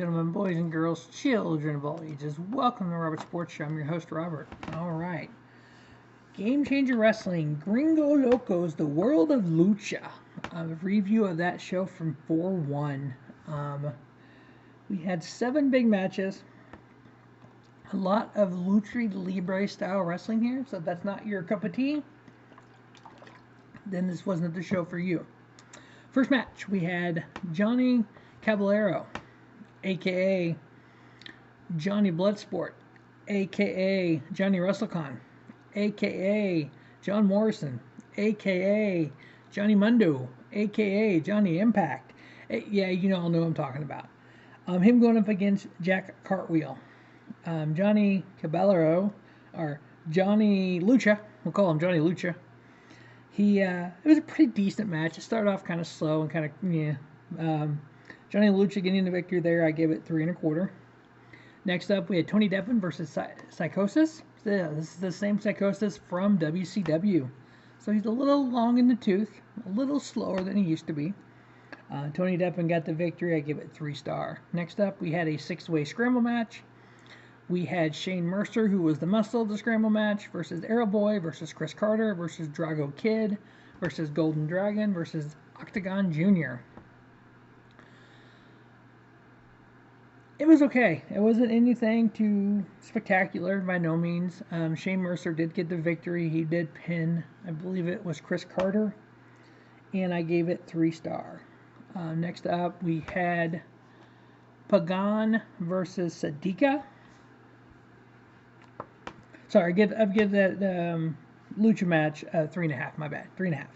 gentlemen, boys and girls, children of all ages, welcome to Robert Sports Show. I'm your host, Robert. Alright. Game Changer Wrestling, Gringo Loco's The World of Lucha. A review of that show from 4-1. We had 7 big matches. A lot of Lucha Libre style wrestling here, so if that's not your cup of tea, then this wasn't the show for you. First match, we had Johnny Caballero, a.k.a. Johnny Bloodsport, a.k.a. Johnny WrestleCon, a.k.a. John Morrison, a.k.a. Johnny Mundo, a.k.a. Johnny Impact. Yeah, you all know what I'm talking about. Him going up against Jack Cartwheel. Johnny Caballero, or Johnny Lucha, we'll call him Johnny Lucha. It was a pretty decent match. It started off kind of slow and kind of, Johnny Lucha getting the victory there. I gave it 3 1/4. Next up, we had Tony Deppen versus Psicosis. Yeah, this is the same Psicosis from WCW. So he's a little long in the tooth, a little slower than he used to be. Tony Deppen got the victory. I give it 3 star. Next up, we had a 6-way scramble match. We had Shane Mercer, who was the muscle of the scramble match, versus Aeroboy, versus Chris Carter, versus Drago Kid, versus Golden Dragon, versus Octagon Jr. It was okay. It wasn't anything too spectacular by no means. Shane Mercer did get the victory. He did pin, I believe it was Chris Carter, and I gave it 3 star. Next up, we had Pagano versus Sadika. Sorry, I've give that Lucha match 3.5. My bad, 3.5.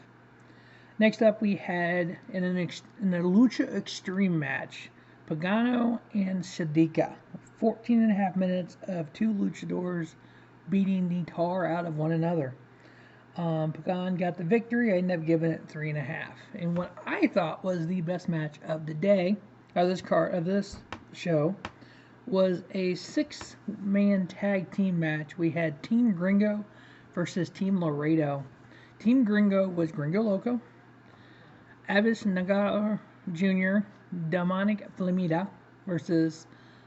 Next up, we had in a Lucha Extreme match, Pagano and Sadika. 14.5 minutes of 2 luchadors beating the tar out of one another. Pagano got the victory. I ended up giving it 3.5. And what I thought was the best match of the day, of this show, was a 6-man tag team match. We had Team Gringo versus Team Laredo. Team Gringo was Gringo Loco, Abismo Jr., Demonic Flamita versus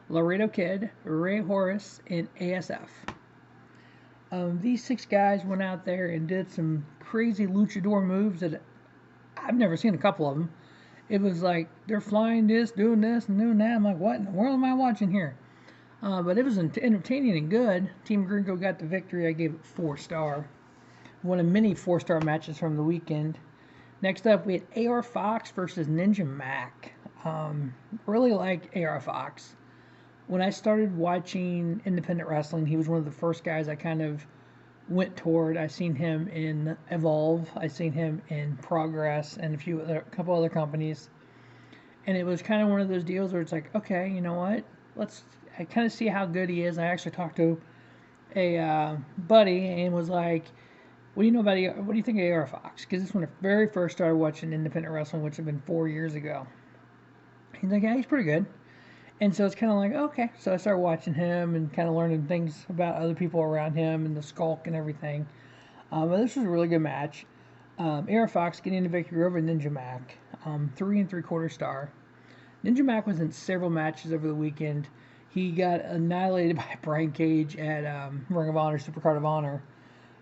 Laredo Kid, Ray Horus, and ASF. These 6 guys went out there and did some crazy luchador moves that I've never seen a couple of them. It was like they're flying this, doing this, and doing that. I'm like, what in the world am I watching here? But it was entertaining and good. Team Gringo got the victory. I gave it 4 star. One of many 4-star matches from the weekend. Next up, we had AR Fox versus Ninja Mack. Really like AR Fox. When I started watching independent wrestling, he was one of the first guys I kind of went toward. I seen him in Evolve. I seen him in Progress and a couple other companies. And it was kind of one of those deals where it's like, okay, you know what? I kind of see how good he is. I actually talked to a buddy and was like, what do you think of AR Fox? Because this is when I very first started watching independent wrestling, which had been 4 years ago. He's like, yeah, he's pretty good. And so it's kind of like, okay. So I started watching him and kind of learning things about other people around him and the Skulk and everything. But this was a really good match. AR Fox getting the victory over Ninja Mack. 3 3/4 star. Ninja Mack was in several matches over the weekend. He got annihilated by Brian Cage at Ring of Honor, Supercard of Honor.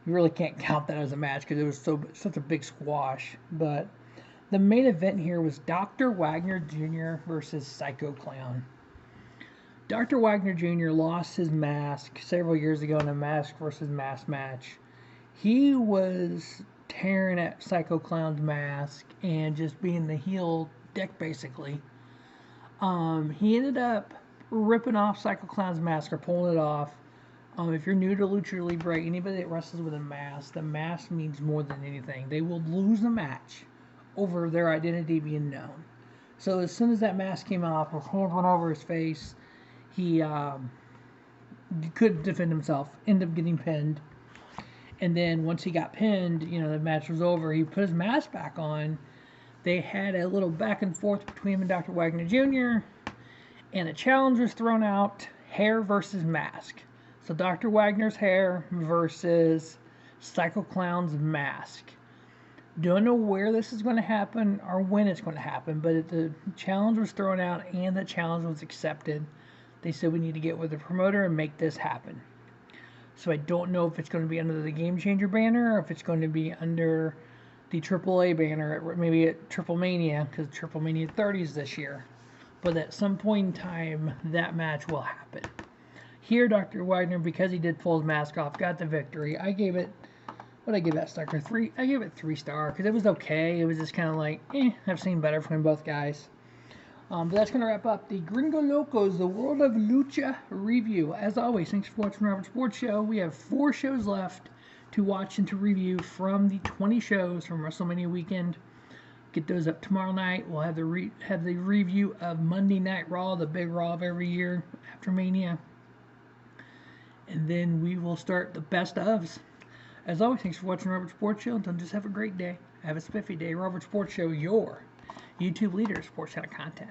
You really can't count that as a match because it was such a big squash. But the main event here was Dr. Wagner Jr. versus Psycho Clown. Dr. Wagner Jr. lost his mask several years ago in a mask versus mask match. He was tearing at Psycho Clown's mask and just being the heel dick, basically. He ended up ripping off Psycho Clown's mask or pulling it off. If you're new to Lucha Libre, anybody that wrestles with a mask, the mask means more than anything. They will lose the match over their identity being known. So as soon as that mask came off, his hands went over his face. He couldn't defend himself, ended up getting pinned. And then once he got pinned, the match was over. He put his mask back on. They had a little back and forth between him and Dr. Wagner Jr. And a challenge was thrown out, hair versus mask. So Dr. Wagner's hair versus Psycho Clown's mask. Don't know where this is going to happen or when it's going to happen, but the challenge was thrown out and the challenge was accepted. They said we need to get with the promoter and make this happen. So I don't know if it's going to be under the Game Changer banner or if it's going to be under the AAA banner, maybe at Triple Mania, because Triple Mania 30 is this year. But at some point in time, that match will happen. Here, Dr. Wagner, because he did pull his mask off, got the victory. I gave it, what did I give that sucker? 3? I gave it 3 star, because it was okay. It was just kind of like, I've seen better from both guys. But that's going to wrap up the Gringo Locos, the World of Lucha review. As always, thanks for watching Robert Sports Show. We have 4 shows left to watch and to review from the 20 shows from WrestleMania weekend. Get those up tomorrow night. We'll have the review of Monday Night Raw, the big Raw of every year after Mania. And then we will start the best ofs. As always, thanks for watching Robert Sports Show. Until just have a great day. Have a spiffy day. Robert Sports Show, your YouTube leader of sports channel content.